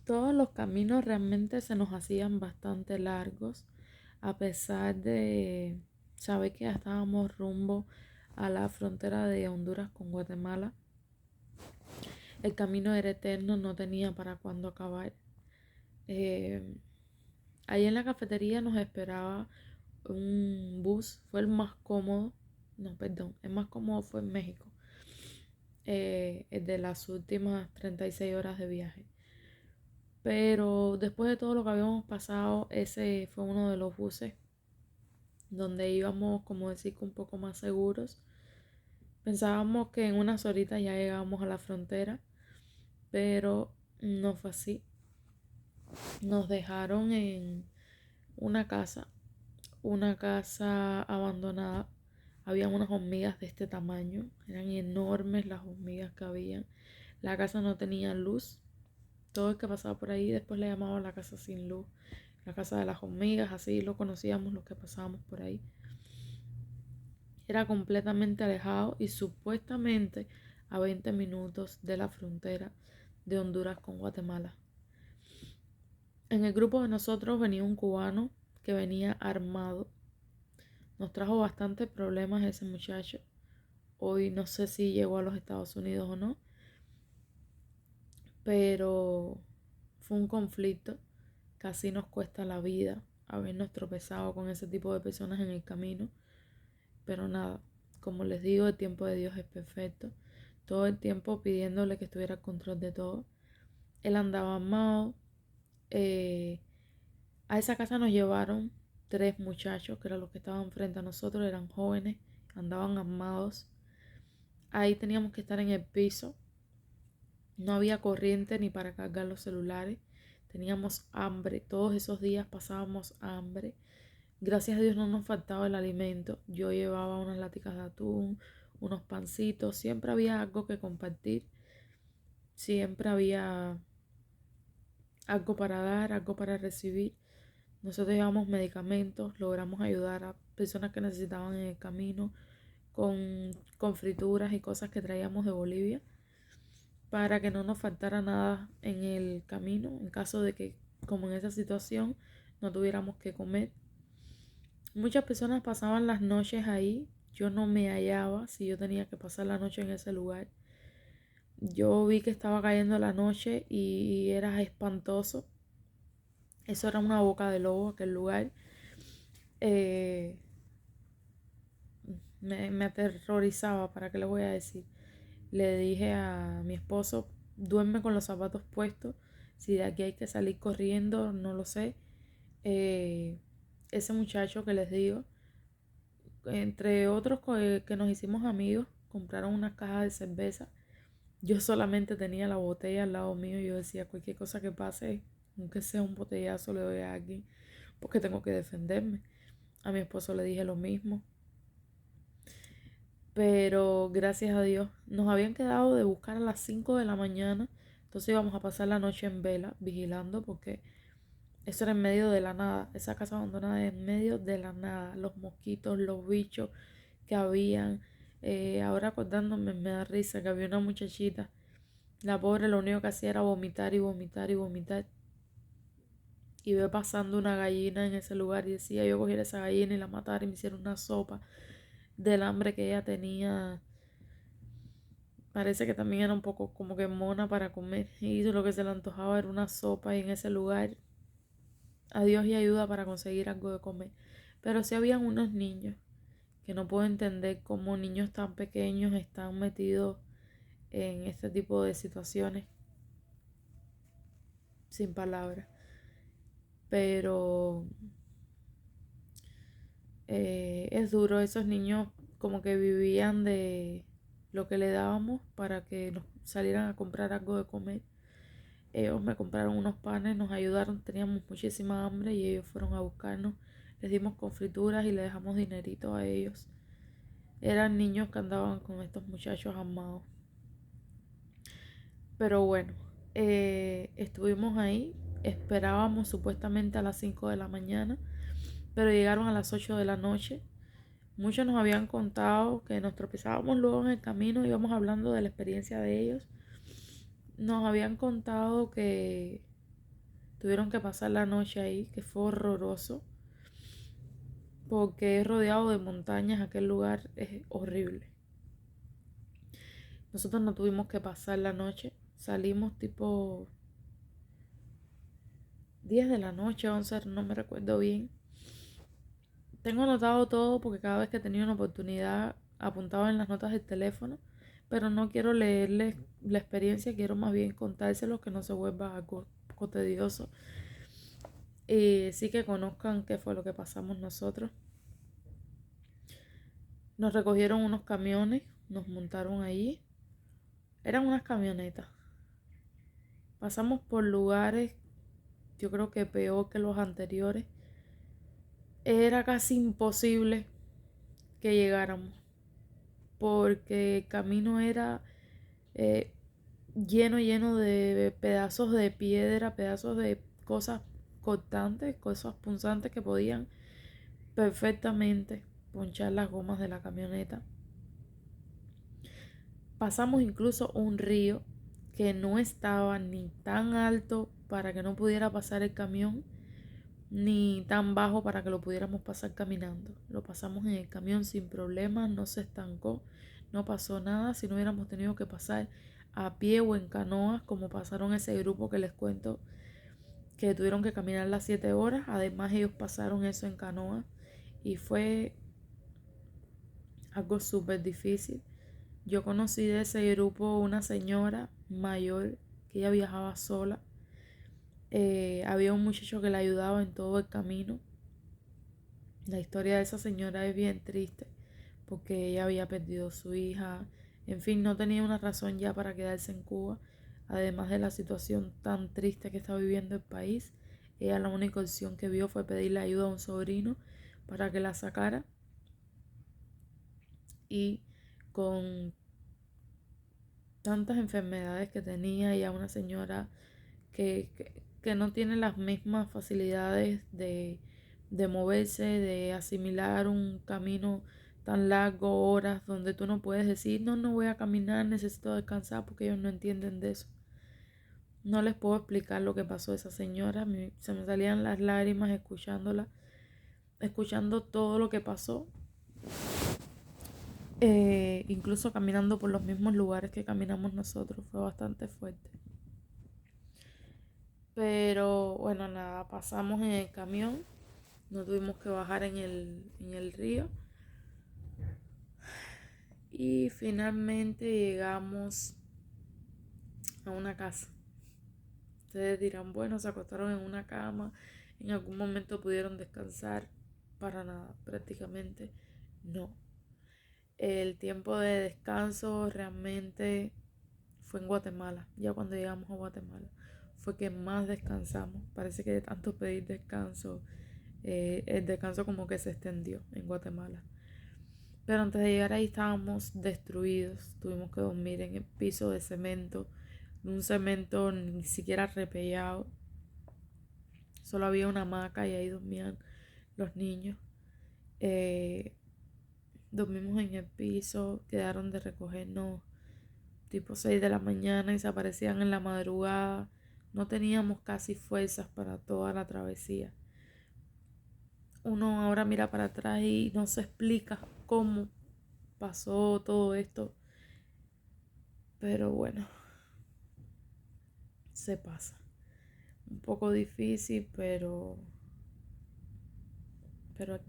Todos los caminos realmente se nos hacían bastante largos, a pesar de saber que ya estábamos rumbo a la frontera de Honduras con Guatemala. El camino era eterno, no tenía para cuándo acabar. Eh, Ahí en la cafetería nos esperaba un bus, fue el más cómodo, no, perdón, el más cómodo fue en México, el de las últimas 36 horas de viaje. Pero después de todo lo que habíamos pasado, ese fue uno de los buses donde íbamos, como decir, un poco más seguros. Pensábamos que en unas horitas ya llegábamos a la frontera, pero no fue así. Nos dejaron en una casa, una casa abandonada. Había unas hormigas de este tamaño, eran enormes las hormigas que habían. La casa no tenía luz. Todo el que pasaba por ahí después le llamaban la casa sin luz, la casa de las hormigas, así lo conocíamos los que pasábamos por ahí. Era completamente alejado y supuestamente a 20 minutos de la frontera de Honduras con Guatemala. En el grupo de nosotros venía un cubano que venía armado. Nos trajo bastantes problemas ese muchacho. Hoy no sé si llegó a los Estados Unidos o no, pero fue un conflicto. Casi nos cuesta la vida habernos tropezado con ese tipo de personas en el camino. Pero nada, como les digo, el tiempo de Dios es perfecto. Todo el tiempo pidiéndole que estuviera al control de todo. Él andaba armado. A esa casa nos llevaron 3 muchachos, que eran los que estaban frente a nosotros. Eran jóvenes, andaban armados. Ahí teníamos que estar en el piso. No había corriente ni para cargar los celulares. Teníamos hambre. Todos esos días pasábamos hambre. Gracias a Dios no nos faltaba el alimento. Yo llevaba unas laticas de atún, unos pancitos. Siempre había algo que compartir. Siempre había algo para dar, algo para recibir. Nosotros llevamos medicamentos. Logramos ayudar a personas que necesitaban en el camino con frituras y cosas que traíamos de Bolivia, para que no nos faltara nada en el camino en caso de que, como en esa situación, no tuviéramos que comer. Muchas personas pasaban las noches ahí. Yo no me hallaba si yo tenía que pasar la noche en ese lugar. Yo vi que estaba cayendo la noche y era espantoso. Eso era una boca de lobo, aquel lugar. Eh, me aterrorizaba, ¿para qué le voy a decir? Le dije a mi esposo, duerme con los zapatos puestos. Si de aquí hay que salir corriendo, no lo sé. Eh, Ese muchacho que les digo, entre otros que nos hicimos amigos, compraron unas cajas de cerveza. Yo solamente tenía la botella al lado mío y yo decía, cualquier cosa que pase, aunque sea un botellazo, le doy a alguien, porque tengo que defenderme. A mi esposo le dije lo mismo. Pero gracias a Dios, nos habían quedado de buscar a las 5 de la mañana. Entonces íbamos a pasar la noche en vela, vigilando, porque eso era en medio de la nada. Esa casa abandonada en medio de la nada. Los mosquitos, los bichos que habían. Ahora acordándome me da risa que había una muchachita. La pobre lo único que hacía era vomitar y vomitar y vomitar. Y ve pasando una gallina en ese lugar y decía, yo cogiera esa gallina y la matara y me hiciera una sopa del hambre que ella tenía. Parece que también era un poco como que mona para comer. Y lo que se le antojaba era una sopa y en ese lugar a Dios y ayuda para conseguir algo de comer. Pero sí habían unos niños que no puedo entender cómo niños tan pequeños están metidos en este tipo de situaciones, sin palabras. Pero es duro. Esos niños como que vivían de lo que le dábamos para que nos salieran a comprar algo de comer. Ellos me compraron unos panes, nos ayudaron, teníamos muchísima hambre y ellos fueron a buscarnos. Les dimos con frituras y le dejamos dinerito a ellos. Eran niños que andaban con estos muchachos armados. Pero bueno, estuvimos ahí, esperábamos supuestamente a las 5 de la mañana, pero llegaron a las 8 de la noche. Muchos nos habían contado que nos tropezábamos luego en el camino, íbamos hablando de la experiencia de ellos. Nos habían contado que Tuvieron que pasar la noche ahí, que fue horroroso, porque es rodeado de montañas, aquel lugar es horrible. Nosotros no tuvimos que pasar la noche, salimos tipo 10 de la noche, 11, no me recuerdo bien. Tengo anotado todo porque cada vez que he tenido una oportunidad apuntaba en las notas del teléfono, pero no quiero leerles la experiencia, quiero más bien contárselos que no se vuelva algo poco tedioso. Y sí que conozcan qué fue lo que pasamos nosotros. Nos recogieron unos camiones, nos montaron allí. Eran unas camionetas. Pasamos por lugares, yo creo que peor que los anteriores. Era casi imposible que llegáramos, porque el camino era eh, lleno de pedazos de piedra, pedazos de cosas cortantes, cosas punzantes que podían perfectamente ponchar las gomas de la camioneta. Pasamos incluso un río que no estaba ni tan alto para que no pudiera pasar el camión, ni tan bajo para que lo pudiéramos pasar caminando. Lo pasamos en el camión sin problemas, no se estancó, no pasó nada. Si no hubiéramos tenido que pasar a pie o en canoas, como pasaron ese grupo que les cuento, que tuvieron que caminar las 7 horas. Además ellos pasaron eso en canoa y fue algo súper difícil. Yo conocí de ese grupo una señora mayor que ella viajaba sola. Había un muchacho que la ayudaba en todo el camino. La historia de esa señora es bien triste porque ella había perdido a su hija. En fin, no tenía una razón ya para quedarse en Cuba. Además de la situación tan triste que está viviendo el país, ella la única opción que vio fue pedirle ayuda a un sobrino para que la sacara. Y con tantas enfermedades que tenía, ya una señora que no tiene las mismas facilidades de moverse, de asimilar un camino tan largo, horas, donde tú no puedes decir, no, no voy a caminar, necesito descansar, porque ellos no entienden de eso. No les puedo explicar lo que pasó a esa señora, se me salían las lágrimas escuchándola, escuchando todo lo que pasó, incluso caminando por los mismos lugares que caminamos nosotros, fue bastante fuerte. Pero bueno, nada, pasamos en el camión, no tuvimos que bajar en el río y finalmente llegamos a una casa. Ustedes dirán, bueno, se acostaron en una cama, en algún momento pudieron descansar. Para nada, prácticamente no. El tiempo de descanso realmente fue en Guatemala, ya cuando llegamos a Guatemala fue que más descansamos. Parece que de tanto pedir descanso, el descanso como que se extendió en Guatemala. Pero antes de llegar ahí estábamos destruidos. Tuvimos que dormir en el piso de cemento, un cemento ni siquiera repellado. Solo había una hamaca y ahí dormían los niños. Eh, Dormimos en el piso, quedaron de recogernos tipo 6 de la mañana y se aparecían en la madrugada. No teníamos casi fuerzas para toda la travesía. Uno ahora mira para atrás y no se explica cómo pasó todo esto. Pero bueno, se pasa. Un poco difícil, pero aquí